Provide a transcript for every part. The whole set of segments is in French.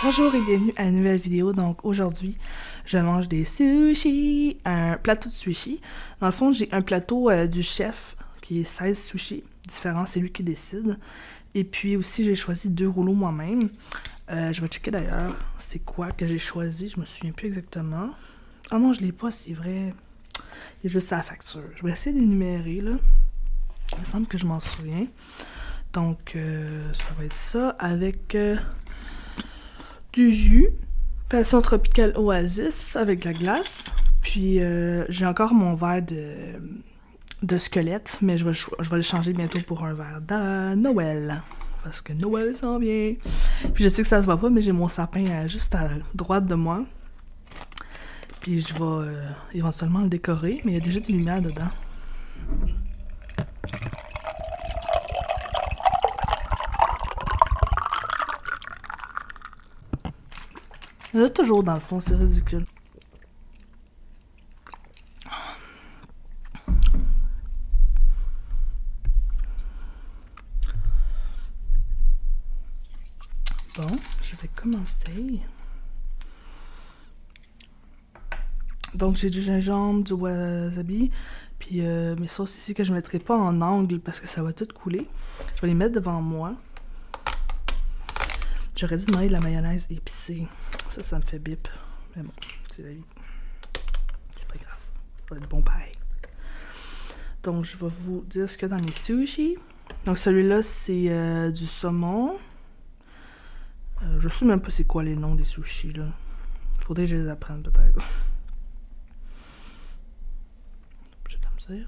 Bonjour et bienvenue à une nouvelle vidéo. Donc aujourd'hui, je mange des sushis, un plateau de sushis. Dans le fond, j'ai un plateau du chef qui est 16 sushis différents, c'est lui qui décide. Et puis aussi, j'ai choisi 2 rouleaux moi-même. Je vais checker d'ailleurs c'est quoi que j'ai choisi, je me souviens plus exactement. Ah non, je l'ai pas, c'est vrai. Il y a juste sa facture. Je vais essayer d'énumérer là. Il me semble que je m'en souviens. Donc, ça va être ça avec du jus, passion tropicale Oasis avec de la glace. Puis, j'ai encore mon verre de squelette, mais je vais le changer bientôt pour un verre de Noël. Parce que Noël s'en vient. Puis, je sais que ça se voit pas, mais j'ai mon sapin juste à droite de moi. Puis, je vais éventuellement le décorer, mais il y a déjà des lumières dedans. Il y en a toujours dans le fond, c'est ridicule. Bon, je vais commencer. Donc j'ai du gingembre, du wasabi, puis mes sauces ici que je ne mettrai pas en angle parce que ça va tout couler. Je vais les mettre devant moi. J'aurais dû demander de la mayonnaise épicée. Ça me fait bip. Mais bon, c'est la vie. C'est pas grave. Ça va être bon pareil. Donc, je vais vous dire ce qu'il y a dans les sushis. Donc, celui-là, c'est du saumon. Je sais même pas c'est quoi les noms des sushis, là. Faudrait que je les apprenne, peut-être. J'ai de la misère.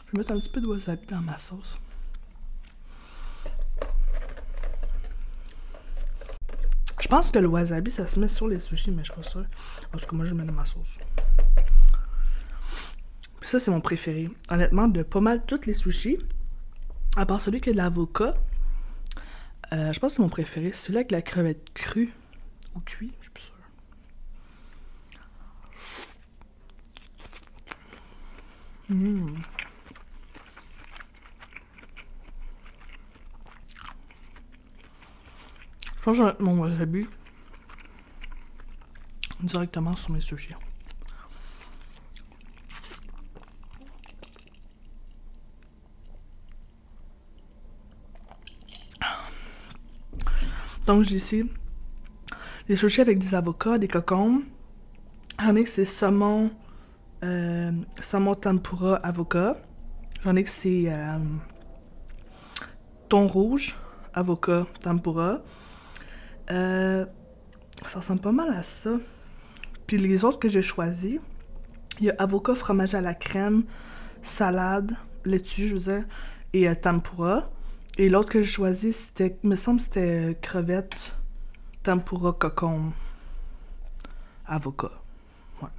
Je vais mettre un petit peu de wasabi dans ma sauce. Je pense que le wasabi, ça se met sur les sushis, mais je suis pas sûre. Parce que moi, je le mets dans ma sauce. Puis ça, c'est mon préféré. Honnêtement, de pas mal tous les sushis, à part celui qui a de l'avocat, je pense que c'est mon préféré. C'est celui avec la crevette crue ou cuit, je suis plus sûre. Je pense que je vais mettre mon wasabi directement sur mes sushis. Donc j'ai ici les sushis avec des avocats, des cocombes. J'en ai que c'est saumon tempura avocat. J'en ai que c'est thon rouge, avocat, tempura. Ça ressemble pas mal à ça. Puis les autres que j'ai choisis, il y a avocat, fromage à la crème, salade, laitue, je veux dire, et tempura. Et l'autre que j'ai choisi, c'était, me semble, c'était crevette, tempura, cocombe, avocat. Ouais.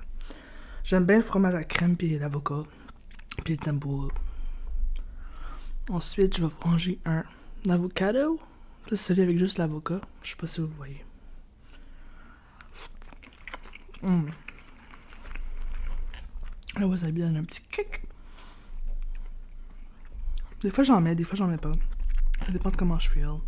J'aime bien le fromage à la crème, puis l'avocat, puis le tempura. Ensuite, je vais manger un avocado. Ça, c'est celui avec juste l'avocat. Je sais pas si vous voyez. Le wasabi donne un petit kick. Des fois j'en mets, des fois j'en mets pas. Ça dépend de comment je feel.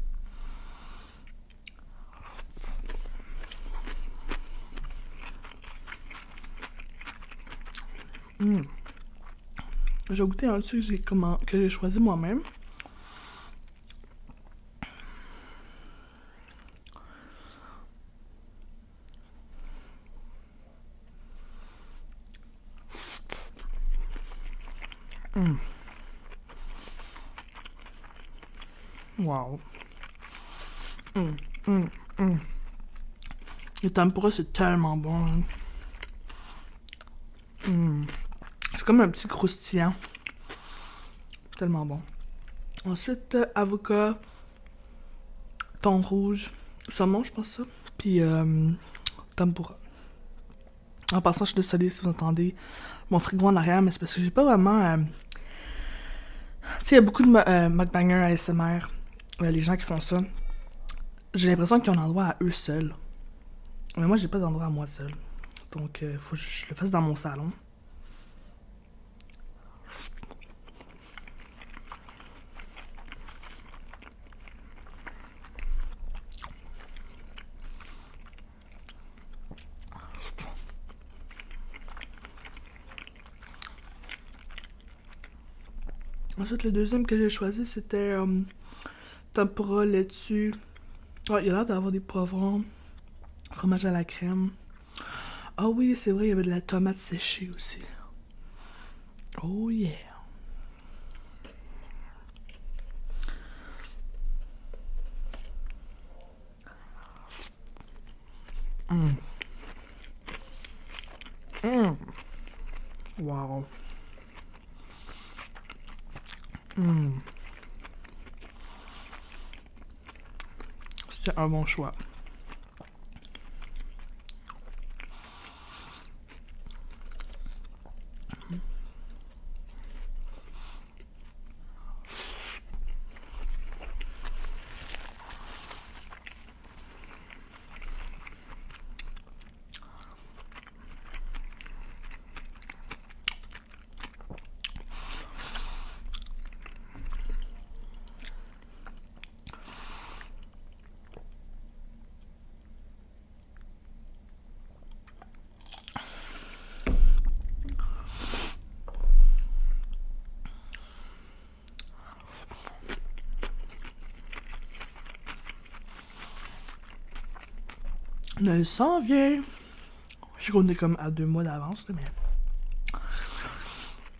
J'ai goûté un dessus que j'ai choisi moi-même. Wow. Le tempura, c'est tellement bon. Hein. C'est comme un petit croustillant. Tellement bon. Ensuite, avocat, thon rouge, saumon, je pense ça. Puis tempura. En passant, je suis désolée si vous entendez mon frigo en arrière, mais c'est parce que j'ai pas vraiment... Tu sais, il y a beaucoup de mukbangers ASMR, les gens qui font ça. j'ai l'impression qu'ils ont un endroit à eux seuls. Mais moi, j'ai pas d'endroit à moi seul. Donc, faut que je le fasse dans mon salon. Ensuite, le deuxième que j'ai choisi, c'était tempura laitue. Ouais, il a l'air d'avoir des poivrons, fromage à la crème. Ah oui, c'est vrai, il y avait de la tomate séchée aussi. Oh yeah! Mm. Mm. Wow! Mm. C'était un bon choix. Noël s'en vient! Je sais qu'on est comme à 2 mois d'avance, là, mais...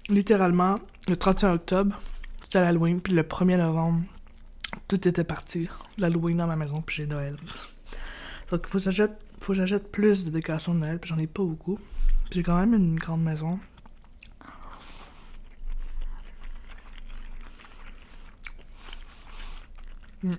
Littéralement, le 31 octobre, c'était l'Halloween, puis le 1er novembre, tout était parti. L'Halloween dans ma maison, puis j'ai Noël. Donc, faut que j'achète plus de décorations de Noël, puis j'en ai pas beaucoup. Puis j'ai quand même une grande maison. Mm.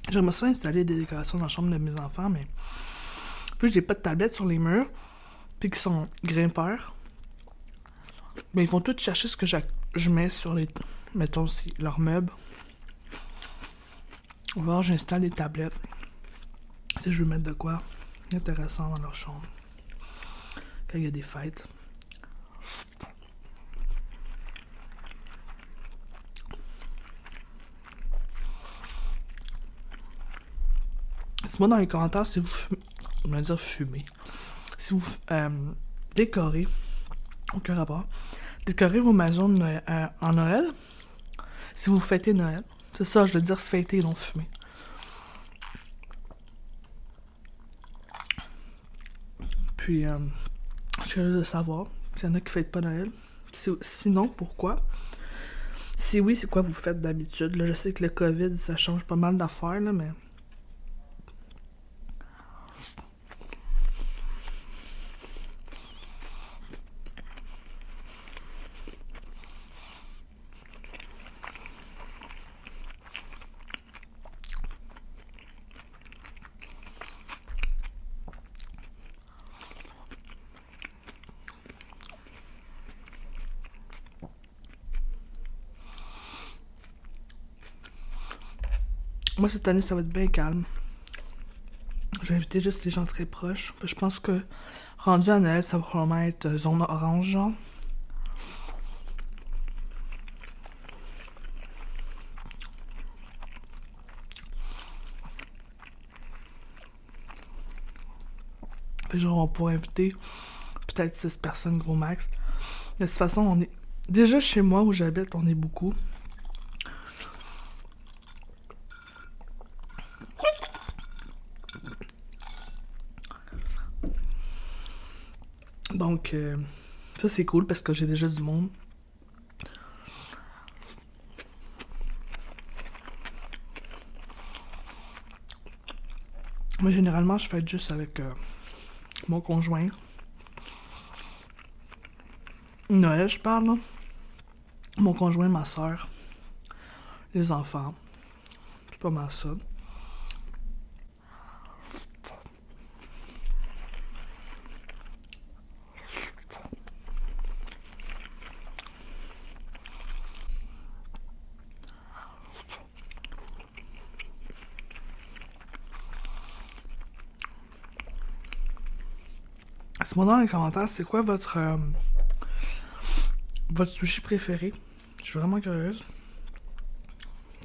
J'aimerais ça installer des décorations dans la chambre de mes enfants, mais vu que j'ai pas de tablette sur les murs, puis qu'ils sont grimpeurs, ben ils vont tous chercher ce que je mets sur les... Mettons, si leurs meubles. On va voir, j'installe des tablettes. Si je veux mettre de quoi intéressant dans leur chambre. Quand il y a des fêtes. Dites-moi dans les commentaires si vous fumez. Je vais dire fumer. Si vous décorez, aucun rapport, décorez vos maisons en Noël. Si vous fêtez Noël. C'est ça, je veux dire fêter, non fumer. Puis, je suis curieuse de savoir s'il y en a qui fêtent pas Noël. Sinon, pourquoi? Si oui, c'est quoi vous faites d'habitude? Là, je sais que le COVID, ça change pas mal d'affaires, là, mais... Moi, cette année, ça va être bien calme. Je vais inviter juste les gens très proches. Je pense que, rendu à Noël, ça va probablement être zone orange, genre. Fait genre, on pourrait inviter peut-être 6 personnes, gros max. De toute façon, on est... Déjà, chez moi, où j'habite, on est beaucoup. Donc, ça, c'est cool, parce que j'ai déjà du monde. Moi, généralement, je fête juste avec mon conjoint. Noël, je parle, là. Mon conjoint, ma soeur, les enfants. C'est pas mal ça. Dites-moi dans les commentaires, c'est quoi votre sushi préféré? Je suis vraiment curieuse.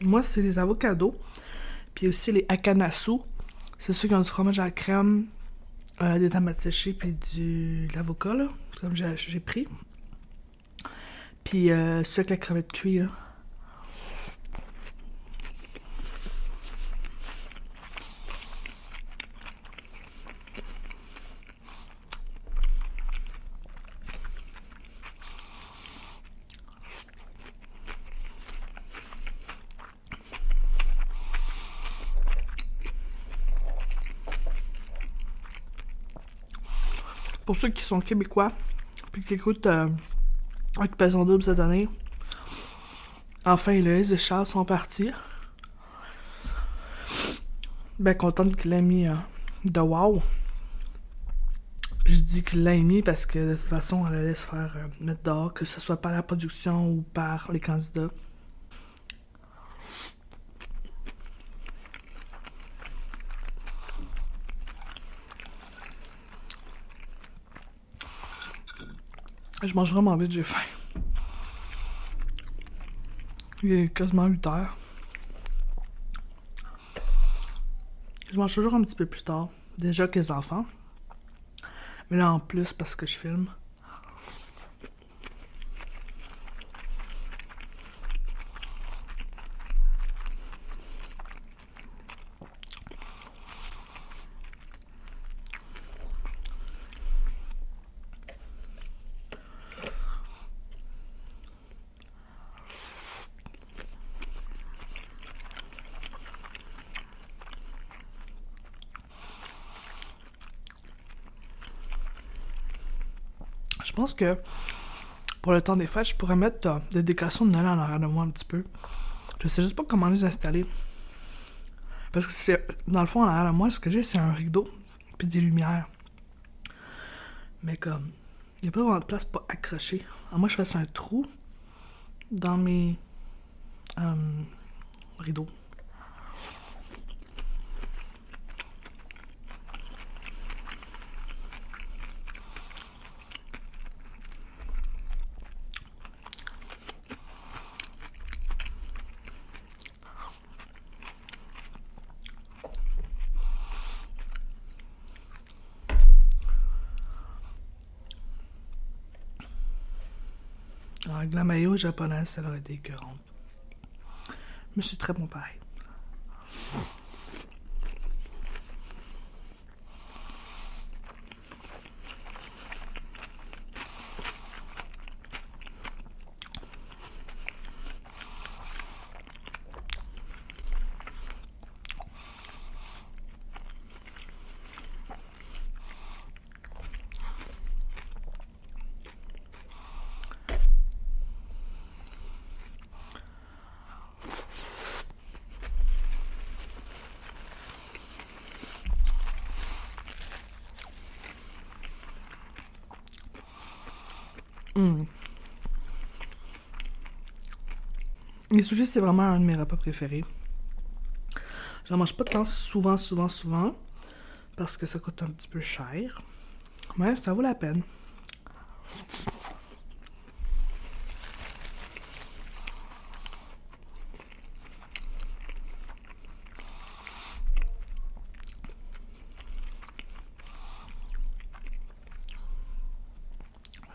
Moi, c'est les avocados. Puis aussi les akanasu. C'est ceux qui ont du fromage à la crème, des tomates séchées, puis de l'avocat, là. Comme j'ai pris. Puis ceux avec la crevette cuite, là. Pour ceux qui sont québécois, puis qui écoutent Occupation Double cette année, enfin les chars sont partis. Ben contente qu'il ait mis de wow. Puis je dis qu'il l'a mis parce que de toute façon, elle allait se faire mettre dehors, que ce soit par la production ou par les candidats. Je mange vraiment vite, j'ai faim. Il est quasiment 8 heures. Je mange toujours un petit peu plus tard. Déjà que les enfants. Mais là, en plus, parce que je filme. Je pense que pour le temps des fêtes, je pourrais mettre des décorations de Noël en arrière de moi un petit peu. Je sais juste pas comment les installer. Parce que c'est dans le fond, en arrière de moi, ce que j'ai, c'est un rideau puis des lumières. Mais comme, il n'y a pas vraiment de place pour accrocher. Alors moi, je fasse un trou dans mes rideaux. Avec la maillot japonaise, ça aurait été écœurant. Mais c'est très bon pareil. Les sushis, c'est vraiment un de mes repas préférés. J'en mange pas tant souvent, parce que ça coûte un petit peu cher. Mais ça vaut la peine.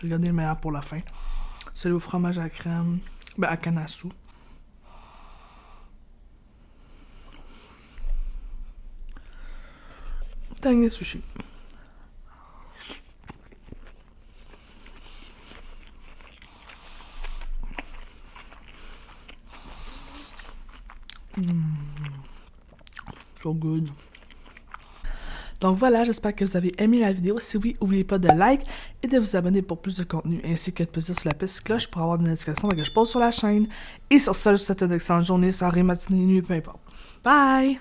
Regardez le meilleur pour la fin. Celui au fromage à la crème, ben à kanasu. Tangé sushi. So good. Donc voilà, j'espère que vous avez aimé la vidéo. Si oui, n'oubliez pas de like et de vous abonner pour plus de contenu, ainsi que de peser sur la petite cloche pour avoir des notifications que je pose sur la chaîne. Et sur ce, je vous souhaite une excellente journée, soirée, matinée, nuit, peu importe. Bye!